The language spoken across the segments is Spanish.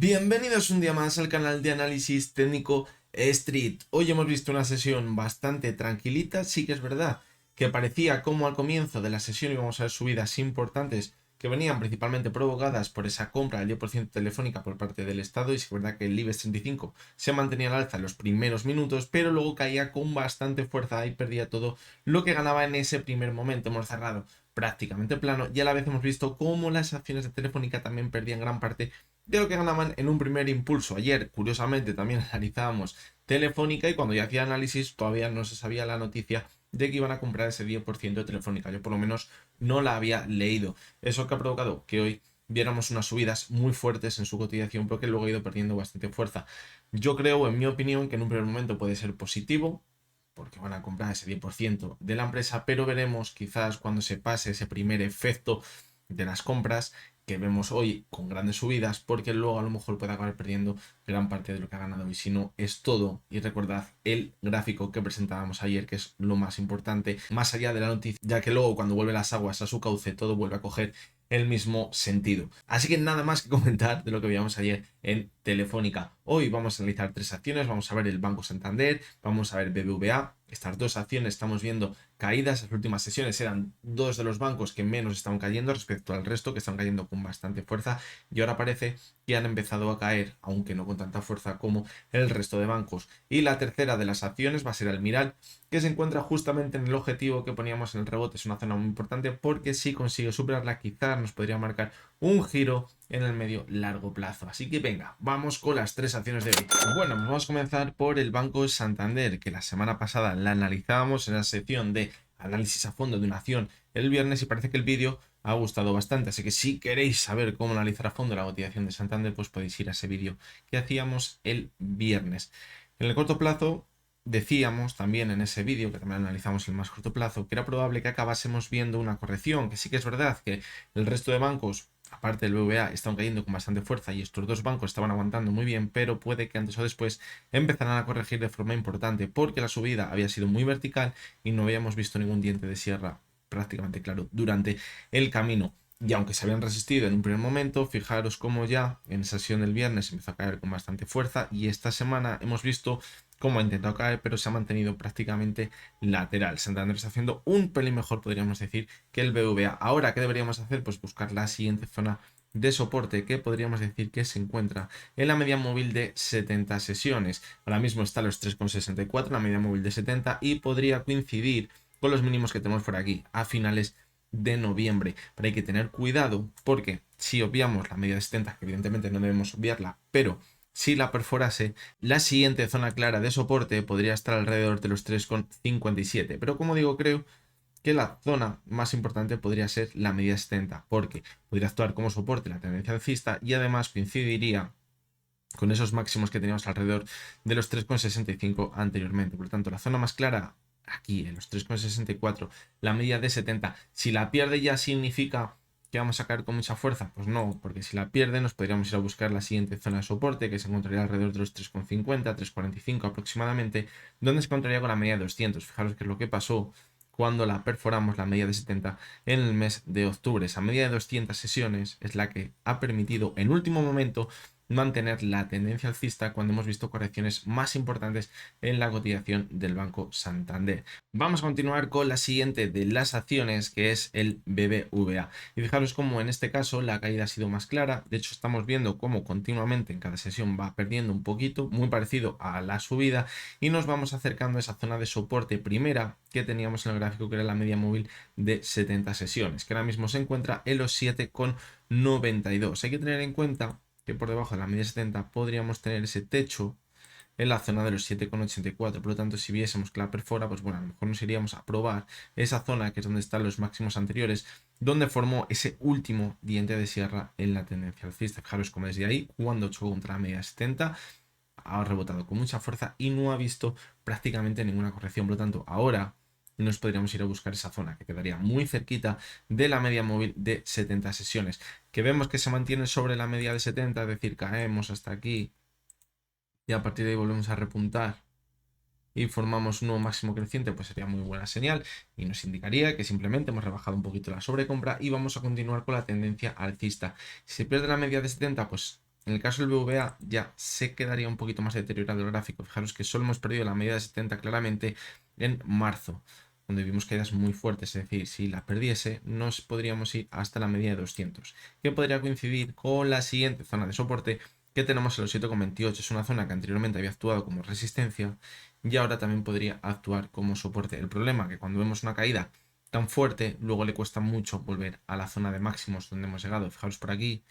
Bienvenidos un día más al canal de análisis técnico Street. Hoy hemos visto una sesión bastante tranquilita. Sí que es verdad que parecía como al comienzo de la sesión íbamos a ver subidas importantes que venían principalmente provocadas por esa compra del 10% telefónica por parte del Estado, y es verdad que el IBEX 35 se mantenía al alza en los primeros minutos, pero luego caía con bastante fuerza y perdía todo lo que ganaba en ese primer momento. Hemos cerrado prácticamente plano y a la vez hemos visto cómo las acciones de Telefónica también perdían gran parte de lo que ganaban en un primer impulso. Ayer, curiosamente, también analizábamos Telefónica y cuando yo hacía análisis todavía no se sabía la noticia de que iban a comprar ese 10% de Telefónica. Yo por lo menos no la había leído. Eso que ha provocado que hoy viéramos unas subidas muy fuertes en su cotización, porque luego ha ido perdiendo bastante fuerza. Yo creo, en mi opinión, que en un primer momento puede ser positivo, porque van a comprar ese 10% de la empresa, pero veremos quizás cuando se pase ese primer efecto de las compras que vemos hoy con grandes subidas, porque luego a lo mejor puede acabar perdiendo gran parte de lo que ha ganado. Y si no, es todo. Y recordad el gráfico que presentábamos ayer, que es lo más importante, más allá de la noticia, ya que luego cuando vuelven las aguas a su cauce, todo vuelve a coger el mismo sentido. Así que nada más que comentar de lo que veíamos ayer en Telefónica. Hoy vamos a analizar tres acciones. Vamos a ver el Banco Santander, vamos a ver BBVA. Estas dos acciones estamos viendo caídas. Las últimas sesiones eran dos de los bancos que menos estaban cayendo respecto al resto, que están cayendo con bastante fuerza, y ahora parece que han empezado a caer, aunque no con tanta fuerza como el resto de bancos. Y la tercera de las acciones va a ser Almiral, que se encuentra justamente en el objetivo que poníamos en el rebote. Es una zona muy importante porque si consigue superarla, quizás nos podría marcar un giro en el medio largo plazo. Así que venga, vamos con las tres acciones de hoy. Bueno, vamos a comenzar por el Banco Santander, que la semana pasada la analizábamos en la sección de análisis a fondo de una acción el viernes, y parece que el vídeo ha gustado bastante. Así que si queréis saber cómo analizar a fondo la cotización de Santander, pues podéis ir a ese vídeo que hacíamos el viernes. En el corto plazo, decíamos también en ese vídeo, que también analizamos el más corto plazo, que era probable que acabásemos viendo una corrección, que sí que es verdad que el resto de bancos, aparte del BBVA, están cayendo con bastante fuerza y estos dos bancos estaban aguantando muy bien, pero puede que antes o después empezaran a corregir de forma importante, porque la subida había sido muy vertical y no habíamos visto ningún diente de sierra prácticamente claro durante el camino. Y aunque se habían resistido en un primer momento, fijaros cómo ya en esa sesión del viernes empezó a caer con bastante fuerza, y esta semana hemos visto cómo ha intentado caer, pero se ha mantenido prácticamente lateral. Santander está haciendo un pelín mejor, podríamos decir, que el BVA. Ahora, ¿qué deberíamos hacer? Pues buscar la siguiente zona de soporte, que podríamos decir que se encuentra en la media móvil de 70 sesiones. Ahora mismo está a los 3,64, la media móvil de 70, y podría coincidir con los mínimos que tenemos por aquí a finales de noviembre. Pero hay que tener cuidado, porque si obviamos la media de 70, que evidentemente no debemos obviarla, pero si la perforase, la siguiente zona clara de soporte podría estar alrededor de los 3,57. Pero como digo, creo que la zona más importante podría ser la media 70, porque podría actuar como soporte la tendencia alcista y además coincidiría con esos máximos que teníamos alrededor de los 3,65 anteriormente. Por lo tanto, la zona más clara aquí en los 3,64, la media de 70. Si la pierde, ya significa que vamos a caer con mucha fuerza. Pues no, porque si la pierde nos podríamos ir a buscar la siguiente zona de soporte, que se encontraría alrededor de los 3,50, 3,45 aproximadamente, donde se encontraría con la media de 200. Fijaros que es lo que pasó cuando la perforamos, la media de 70, en el mes de octubre. Esa media de 200 sesiones es la que ha permitido en último momento mantener la tendencia alcista cuando hemos visto correcciones más importantes en la cotización del Banco Santander. Vamos a continuar con la siguiente de las acciones, que es el BBVA. Y fijaros cómo en este caso la caída ha sido más clara. De hecho, estamos viendo cómo continuamente en cada sesión va perdiendo un poquito, muy parecido a la subida, y nos vamos acercando a esa zona de soporte primera que teníamos en el gráfico, que era la media móvil de 70 sesiones, que ahora mismo se encuentra en los 7,92. Hay que tener en cuenta que por debajo de la media 70 podríamos tener ese techo en la zona de los 7,84. Por lo tanto, si viésemos que la perfora, pues bueno, a lo mejor nos iríamos a probar esa zona, que es donde están los máximos anteriores, donde formó ese último diente de sierra en la tendencia alcista. Fijaros como desde ahí, cuando chocó contra la media 70, ha rebotado con mucha fuerza y no ha visto prácticamente ninguna corrección. Por lo tanto, ahora nos podríamos ir a buscar esa zona, que quedaría muy cerquita de la media móvil de 70 sesiones, que vemos que se mantiene sobre la media de 70, es decir, caemos hasta aquí y a partir de ahí volvemos a repuntar y formamos un nuevo máximo creciente, pues sería muy buena señal y nos indicaría que simplemente hemos rebajado un poquito la sobrecompra y vamos a continuar con la tendencia alcista. Si se pierde la media de 70, pues En el caso del BVA ya se quedaría un poquito más deteriorado el gráfico. Fijaros que solo hemos perdido la media de 70 claramente en marzo, donde vimos caídas muy fuertes. Es decir, si la perdiese, nos podríamos ir hasta la media de 200, que podría coincidir con la siguiente zona de soporte que tenemos en los 7,28. Es una zona que anteriormente había actuado como resistencia y ahora también podría actuar como soporte. El problema es que cuando vemos una caída tan fuerte, luego le cuesta mucho volver a la zona de máximos donde hemos llegado. Fijaros por aquí,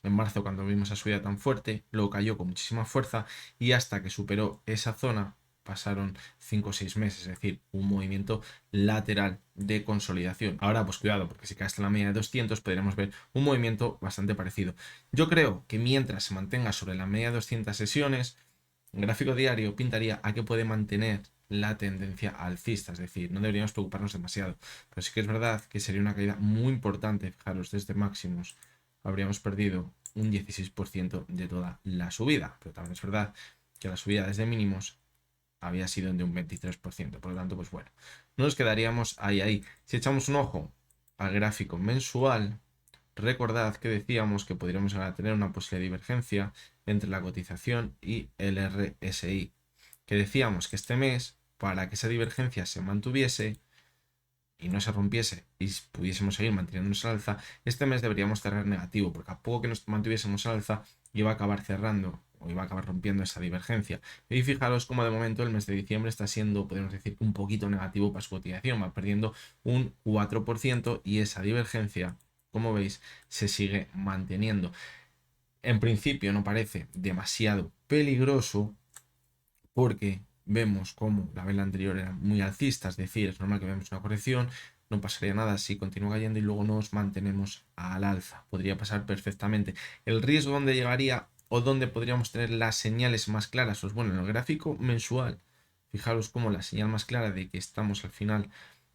en marzo cuando vimos esa subida tan fuerte, luego cayó con muchísima fuerza y hasta que superó esa zona pasaron 5 o 6 meses, es decir, un movimiento lateral de consolidación. Ahora pues cuidado, porque si cae hasta la media de 200 podríamos ver un movimiento bastante parecido. Yo creo que mientras se mantenga sobre la media de 200 sesiones, el gráfico diario pintaría a que puede mantener la tendencia alcista, es decir, no deberíamos preocuparnos demasiado, pero sí que es verdad que sería una caída muy importante. Fijaros, desde máximos habríamos perdido un 16% de toda la subida, pero también es verdad que la subida desde mínimos había sido de un 23%, por lo tanto, pues bueno, no nos quedaríamos ahí. Si echamos un ojo al gráfico mensual, recordad que decíamos que podríamos llegar a tener una posible divergencia entre la cotización y el RSI, que decíamos que este mes, para que esa divergencia se mantuviese y no se rompiese y pudiésemos seguir manteniéndonos al alza, este mes deberíamos cerrar negativo, porque a poco que nos mantuviésemos al alza, iba a acabar cerrando o iba a acabar rompiendo esa divergencia. Y fijaros como de momento el mes de diciembre está siendo, podemos decir, un poquito negativo para su cotización, va perdiendo un 4% y esa divergencia, como veis, se sigue manteniendo. En principio no parece demasiado peligroso porque vemos como la vela anterior era muy alcista, es decir, es normal que vemos una corrección, no pasaría nada si continúa cayendo y luego nos mantenemos al alza. Podría pasar perfectamente. El riesgo donde llegaría o donde podríamos tener las señales más claras, pues bueno, en el gráfico mensual, fijaros como la señal más clara de que estamos al final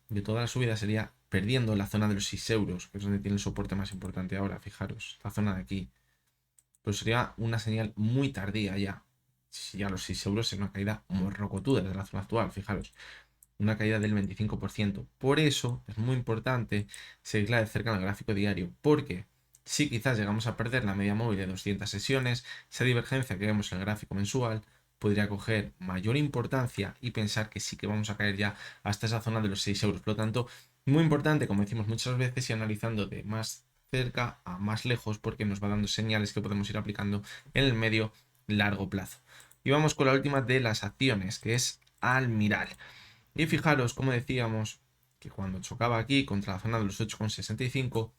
de toda la subida sería perdiendo la zona de los 6 euros, que es donde tiene el soporte más importante ahora, fijaros, la zona de aquí. Pues sería una señal muy tardía ya. Si ya los 6 euros es una caída morrocotuda desde la zona actual, fijaros. Una caída del 25%. Por eso es muy importante seguirla de cerca en el gráfico diario, porque si quizás llegamos a perder la media móvil de 200 sesiones, esa divergencia que vemos en el gráfico mensual podría coger mayor importancia y pensar que sí que vamos a caer ya hasta esa zona de los 6 euros. Por lo tanto, muy importante, como decimos muchas veces, y analizando de más cerca a más lejos, porque nos va dando señales que podemos ir aplicando en el medio largo plazo. Y vamos con la última de las acciones, que es Almiral. Y fijaros, como decíamos, que cuando chocaba aquí contra la zona de los 8,65,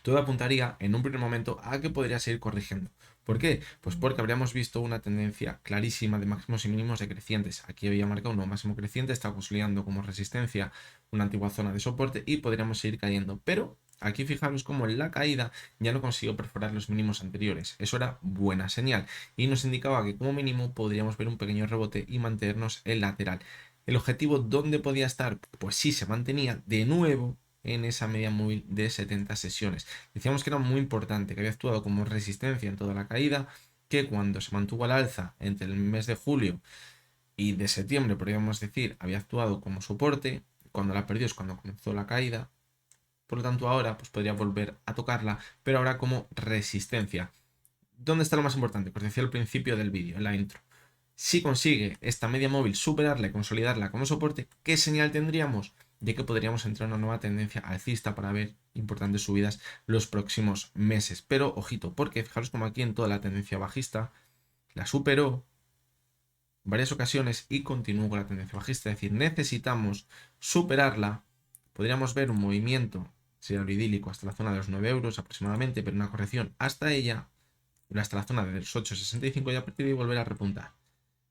todo apuntaría en un primer momento a que podría seguir corrigiendo. ¿Por qué? Pues porque habríamos visto una tendencia clarísima de máximos y mínimos decrecientes. Aquí había marcado un nuevo máximo creciente, está consolidando como resistencia una antigua zona de soporte y podríamos seguir cayendo. Pero aquí fijaros como en la caída ya no consiguió perforar los mínimos anteriores. Eso era buena señal y nos indicaba que como mínimo podríamos ver un pequeño rebote y mantenernos en lateral. El objetivo, ¿dónde podía estar? Pues sí, se mantenía de nuevo en esa media móvil de 70 sesiones. Decíamos que era muy importante, que había actuado como resistencia en toda la caída, que cuando se mantuvo al alza entre el mes de julio y de septiembre, podríamos decir, había actuado como soporte, cuando la perdió es cuando comenzó la caída, por lo tanto ahora pues podría volver a tocarla, pero ahora como resistencia. ¿Dónde está lo más importante? Pues decía al principio del vídeo, en la intro. Si consigue esta media móvil superarla y consolidarla como soporte, ¿qué señal tendríamos? De que podríamos entrar en una nueva tendencia alcista para ver importantes subidas los próximos meses. Pero ojito, porque fijaros como aquí en toda la tendencia bajista la superó en varias ocasiones y continuó con la tendencia bajista. Es decir, necesitamos superarla. Podríamos ver un movimiento, sería lo idílico, hasta la zona de los 9 euros aproximadamente, pero una corrección hasta ella, hasta la zona de los 8,65 y a partir de ahí volver a repuntar.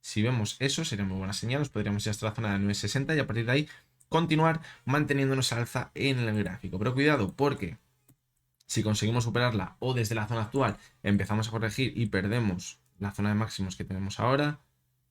Si vemos eso, sería muy buena señal. Nos podríamos ir hasta la zona de 9,60 y a partir de ahí continuar manteniéndonos al alza en el gráfico. Pero cuidado, porque si conseguimos superarla o desde la zona actual empezamos a corregir y perdemos la zona de máximos que tenemos ahora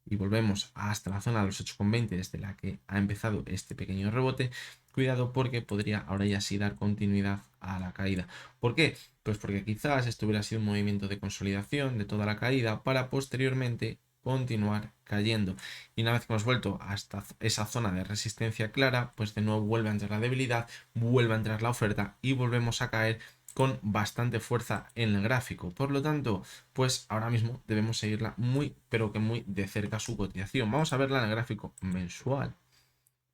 y volvemos hasta la zona de los 8,20 desde la que ha empezado este pequeño rebote, cuidado porque podría ahora ya sí dar continuidad a la caída. ¿Por qué? Pues porque quizás esto hubiera sido un movimiento de consolidación de toda la caída para posteriormente continuar cayendo. Y una vez que hemos vuelto hasta esa zona de resistencia clara, pues de nuevo vuelve a entrar la debilidad, vuelve a entrar la oferta y volvemos a caer con bastante fuerza en el gráfico. Por lo tanto, pues ahora mismo debemos seguirla muy, pero que muy de cerca su cotización. Vamos a verla en el gráfico mensual.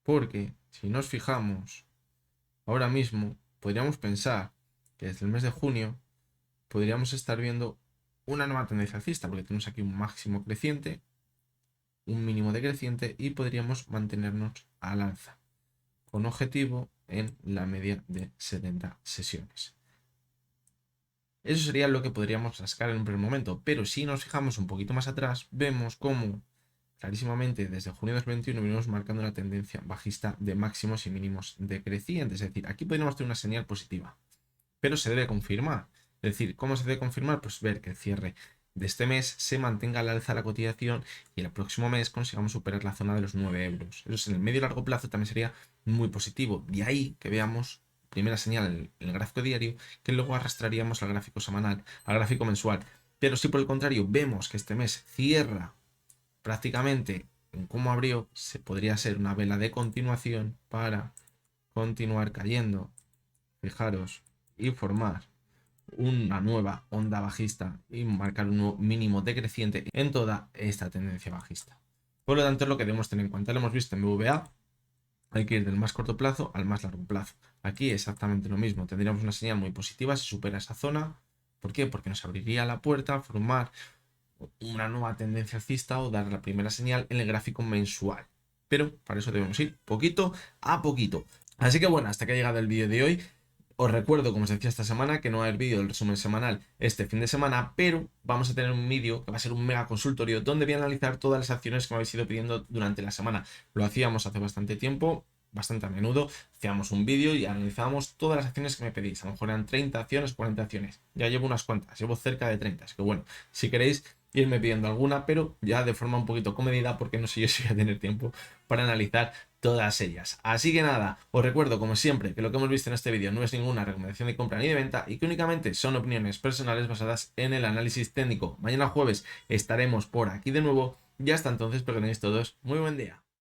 Porque si nos fijamos, ahora mismo podríamos pensar que desde el mes de junio podríamos estar viendo una nueva tendencia alcista, porque tenemos aquí un máximo creciente, un mínimo decreciente y podríamos mantenernos al alza, con objetivo en la media de 70 sesiones. Eso sería lo que podríamos rascar en un primer momento, pero si nos fijamos un poquito más atrás, vemos cómo clarísimamente desde junio de 2021 venimos marcando una tendencia bajista de máximos y mínimos decrecientes. Es decir, aquí podríamos tener una señal positiva, pero se debe confirmar. Es decir, ¿cómo se debe confirmar? Pues ver que el cierre de este mes se mantenga al alza la cotización y el próximo mes consigamos superar la zona de los 9 euros. Eso en el medio y largo plazo también sería muy positivo. De ahí que veamos primera señal en el gráfico diario, que luego arrastraríamos al gráfico semanal, al gráfico mensual. Pero si por el contrario vemos que este mes cierra prácticamente en cómo abrió, se podría ser una vela de continuación para continuar cayendo. Fijaros, y formar una nueva onda bajista y marcar un nuevo mínimo decreciente en toda esta tendencia bajista. Por lo tanto, es lo que debemos tener en cuenta. Lo hemos visto en BVA, hay que ir del más corto plazo al más largo plazo. Aquí exactamente lo mismo, tendríamos una señal muy positiva si supera esa zona. ¿Por qué? Porque nos abriría la puerta a formar una nueva tendencia alcista o dar la primera señal en el gráfico mensual. Pero para eso debemos ir poquito a poquito. Así que bueno, hasta que ha llegado el vídeo de hoy. Os recuerdo, como os decía esta semana, que no va a haber vídeo del resumen semanal este fin de semana, pero vamos a tener un vídeo que va a ser un mega consultorio donde voy a analizar todas las acciones que me habéis ido pidiendo durante la semana. Lo hacíamos hace bastante tiempo, bastante a menudo, hacíamos un vídeo y analizábamos todas las acciones que me pedís. A lo mejor eran 30 acciones, 40 acciones. Ya llevo unas cuantas, llevo cerca de 30. Así que bueno, si queréis irme pidiendo alguna, pero ya de forma un poquito comedida, porque no sé yo si voy a tener tiempo para analizar todas ellas. Así que nada, os recuerdo como siempre que lo que hemos visto en este vídeo no es ninguna recomendación de compra ni de venta y que únicamente son opiniones personales basadas en el análisis técnico. Mañana jueves estaremos por aquí de nuevo y hasta entonces espero que tenéis todos muy buen día.